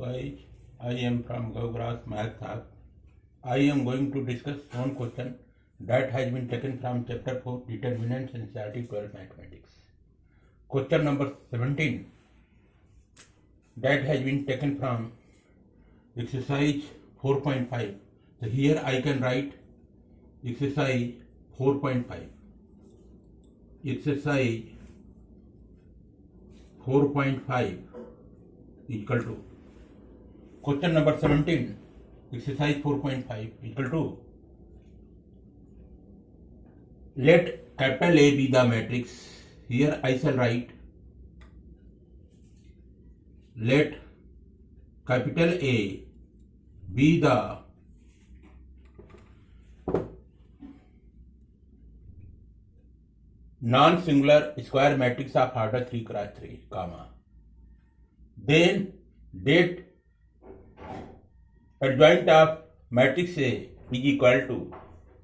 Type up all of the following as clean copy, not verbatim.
guys, I am from Gaugrass Math Hub. I am going to discuss one question that has been taken from chapter 4 Determinants in CRT 12 Mathematics. Question number 17 that has been taken from exercise 4.5. So here I can write exercise 4.5. Exercise 4.5 equal to question number 17, exercise 4.5 equal to, let capital A be the matrix. Here I shall write, let capital A be the non-singular square matrix of order 3 cross 3, comma. Then that adjoint of matrix A is equal to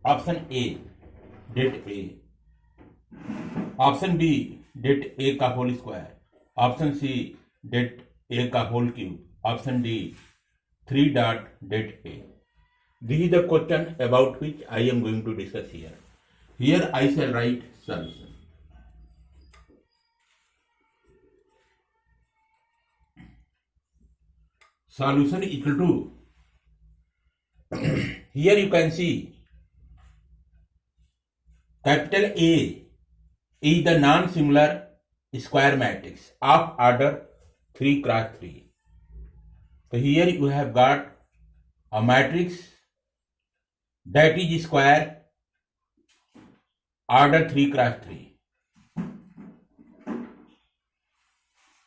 option A, det A, option B, det A का whole square, option C, det A का whole cube, option D, 3 dot det A. This is the question about which I am going to discuss here. Here I shall write solution. Solution equal to, here you can see capital A is the non-singular square matrix of order 3 cross 3. So here you have got a matrix that is square order 3 cross 3.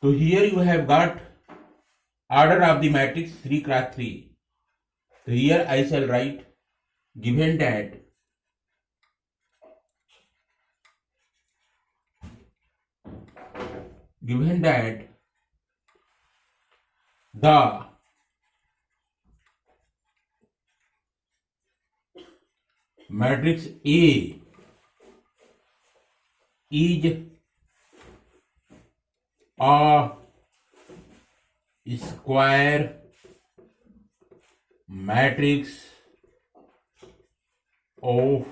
So here you have got order of the matrix 3 cross 3. So here I shall write, given that the matrix A is a square matrix of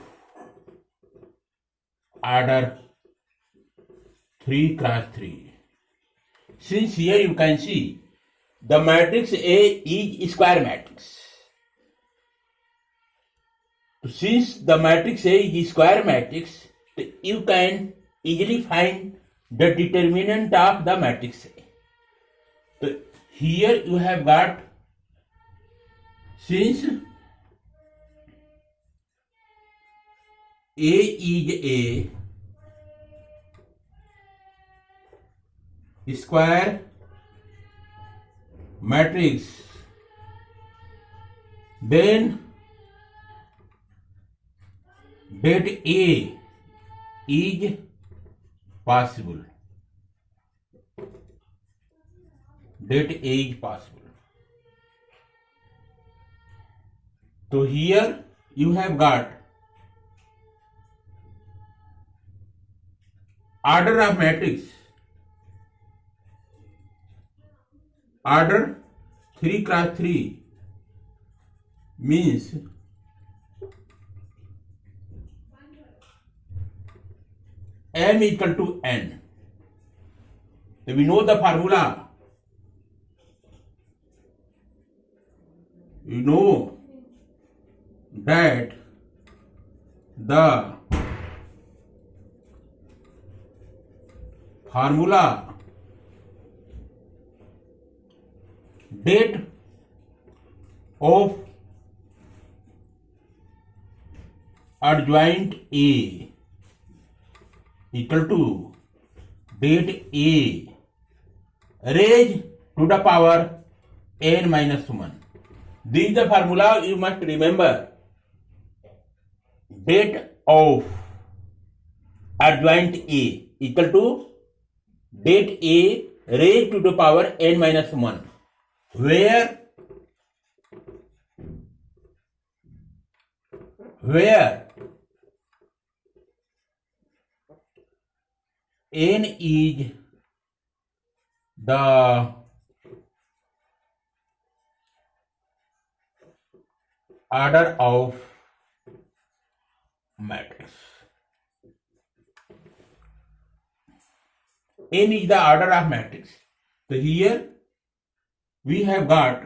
order 3 cross 3. Since here you can see the matrix A is square matrix. Since the matrix A is square matrix, you can easily find the determinant of the matrix A. So here you have got, since A is a square matrix, then that A is possible. That A is possible. So here you have got order of matrix, order 3 cross 3 means M equal to N. So we know the formula. You know that the formula that of adjoint A equal to that A raised to the power n minus 1. This is the formula you must remember. Dat of adjoint A equal to dat A raised to the power n minus 1, where n is the order of matrix. N is the order of matrix. So here we have got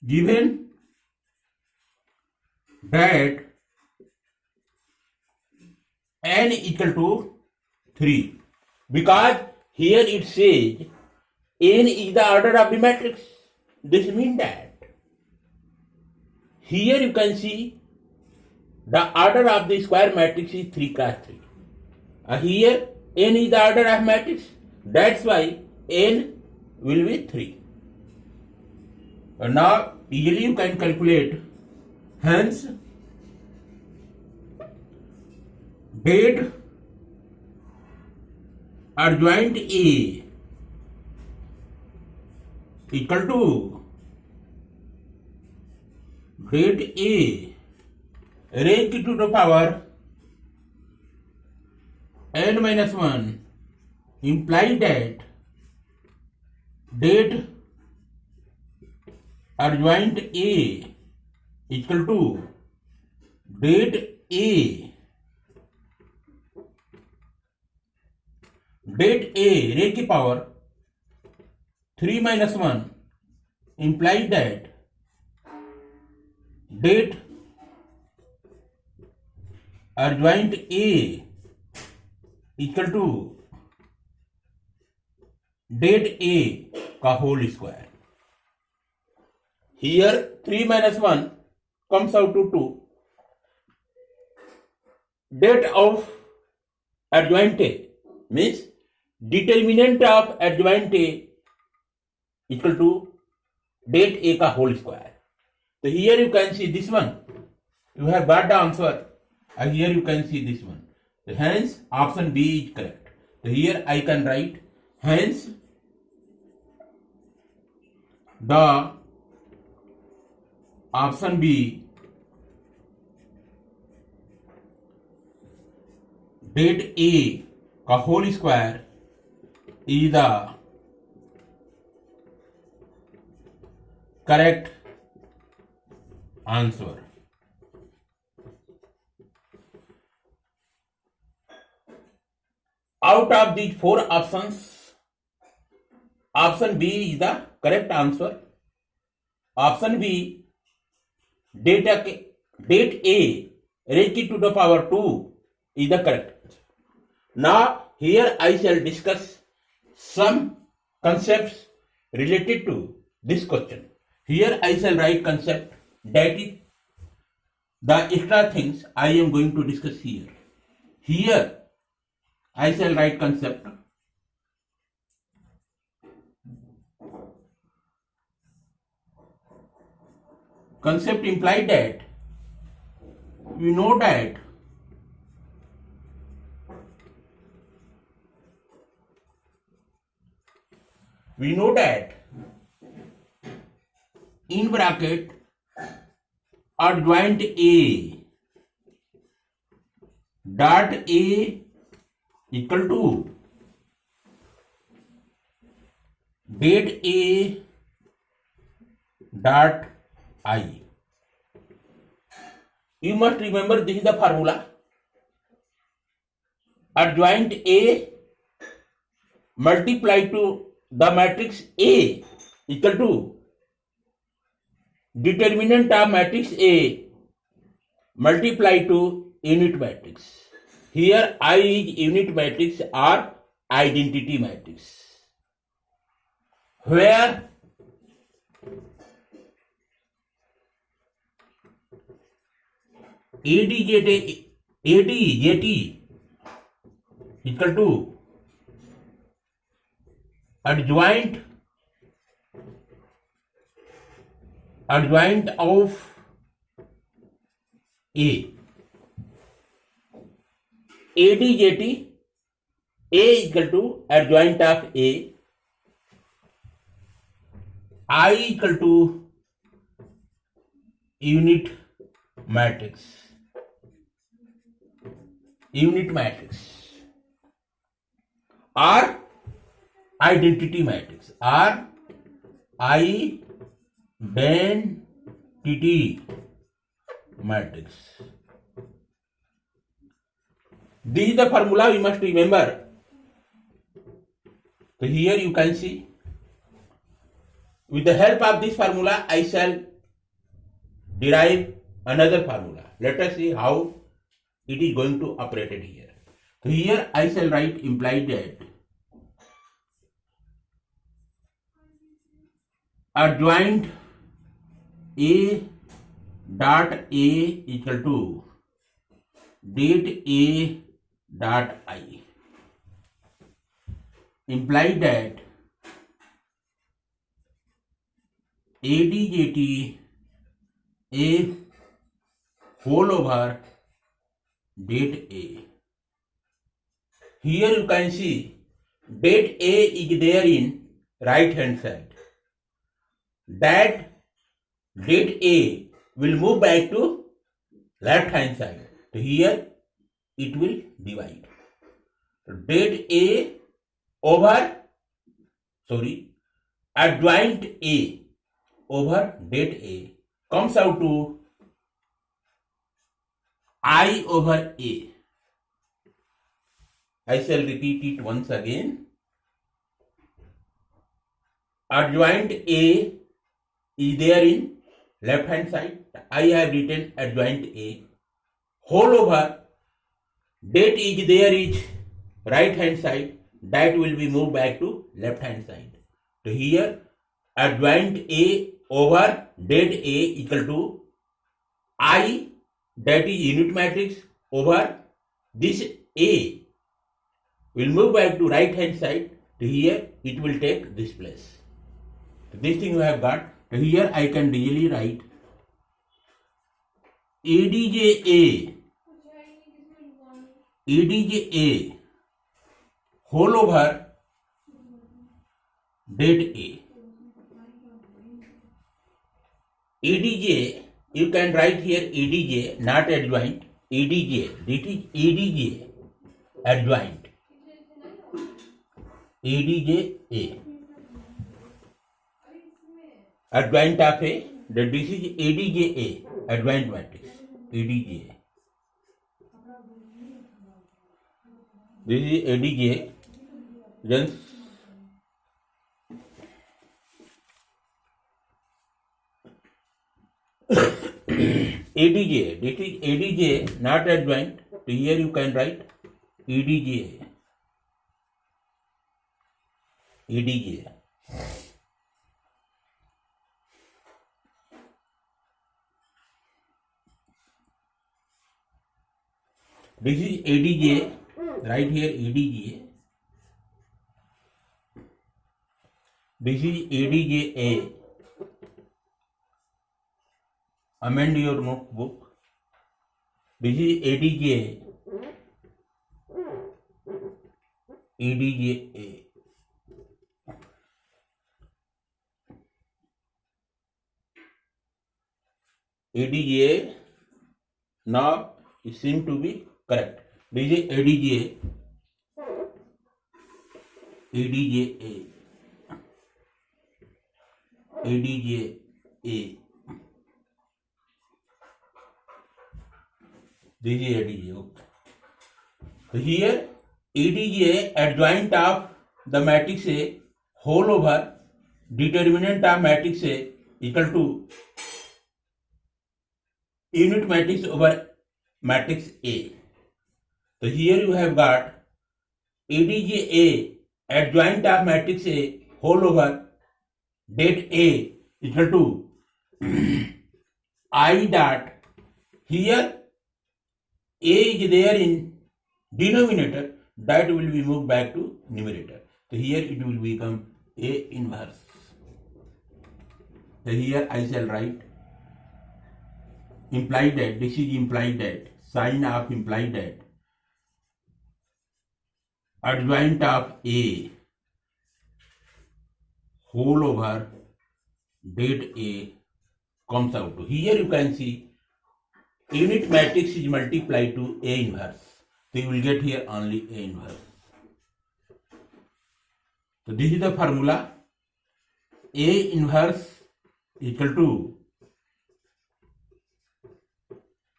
given that n equal to 3, because here it says n is the order of the matrix. This means that here you can see the order of the square matrix is 3 cross 3. Here n is the order of matrix, that's why n will be 3. Now easily you can calculate, hence date adjoint A equal to date A raised to the power n minus 1 implies that date adjoint A equal to date A raised to power 3 minus 1 implies that date adjoint A equal to date A का whole square. Here 3 minus 1 comes out to 2. Date of adjoint A means determinant of adjoint A equal to date A का whole square. So here you can see this one. You have got the answer. And here you can see this one. So hence option B is correct. So here I can write, hence the option B date A का whole square is the correct answer. Out of these 4 options, option B is the correct answer. Option B, date A raised to the power 2 is the correct answer. Now here I shall discuss some concepts related to this question. Here I shall write concept, that is the extra things I am going to discuss here. Here I shall write concept. Concept implies that we know that in bracket adjoint A dot A equal to date A dot I. You must remember this is the formula. Adjoint A multiplied to the matrix A equal to determinant of matrix A multiplied to unit matrix. Here I is unit matrix or identity matrix, where ADJT equal to adjoint of A. ADJT A equal to adjoint of A. I equal to unit matrix. Or identity matrix, or identity density matrix. This is the formula we must remember. So here you can see, with the help of this formula, I shall derive another formula. Let us see how it is going to operate it here. So here I shall write implied that adjoint A dot A equal to date A dot I, implied that ADJT A whole over date A. Here you can see date A is there in right hand side. That date A will move back to left hand side. So here it will divide. So date A over, adjoint A over date A comes out to I over A. I shall repeat it once again. Adjoint A is there in left hand side. I have written adjoint A whole over date is there is right hand side. That will be moved back to left hand side. So here adjoint A over date A equal to I, that is unit matrix, over this A will move back to right hand side. To here it will take this place. So this thing we have got. So here I can easily write ADJ A whole over date A. ADJ, you can write here ADJ, not adjoint. ADJ, this is ADJ adjoint. ADJ A. Adjoint of A, that this is ADJ A, adjoint matrix. ADJ. This is ADJ. Then ADJ, this is ADJ, not adjoint. So here you can write ADJ. ADJ. This is ADJ, right here ADJ. This is ADJ A. Amend your notebook. This is ADJ. ADJ A. ADJ now it seems to be correct. This is ADJ. ADJ A. ADJ A. This is ADJ. Okay. So here ADJ adjoint of the matrix A whole over determinant of matrix A equal to unit matrix over matrix A. So here you have got ADJ A adjoint of matrix A whole over date A equal to I dot, here A is there in denominator, that will be moved back to numerator. So here it will become A inverse. So here I shall write implied that, this is implied that, sign of implied that adjoint of A whole over date A comes out to, here you can see unit matrix is multiplied to A inverse. So you will get here only A inverse. So this is the formula. A inverse equal to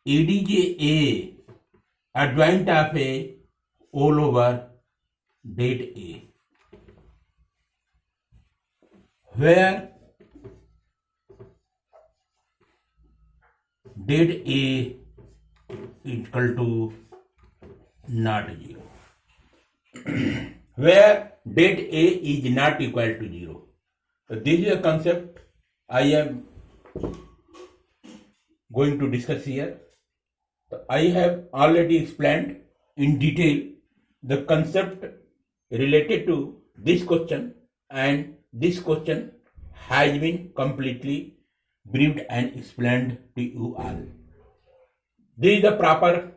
ADJ adjoint of A all over date A, where date A equal to not 0, where date A is not equal to 0. So this is a concept I am going to discuss here. I have already explained in detail the concept related to this question, and this question has been completely briefed and explained to you all. This is the proper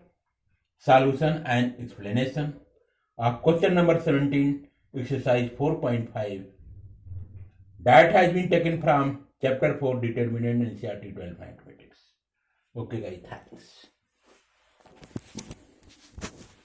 solution and explanation of question number 17, exercise 4.5, that has been taken from chapter 4, determinant NCERT 12 mathematics. Okay guys, thanks.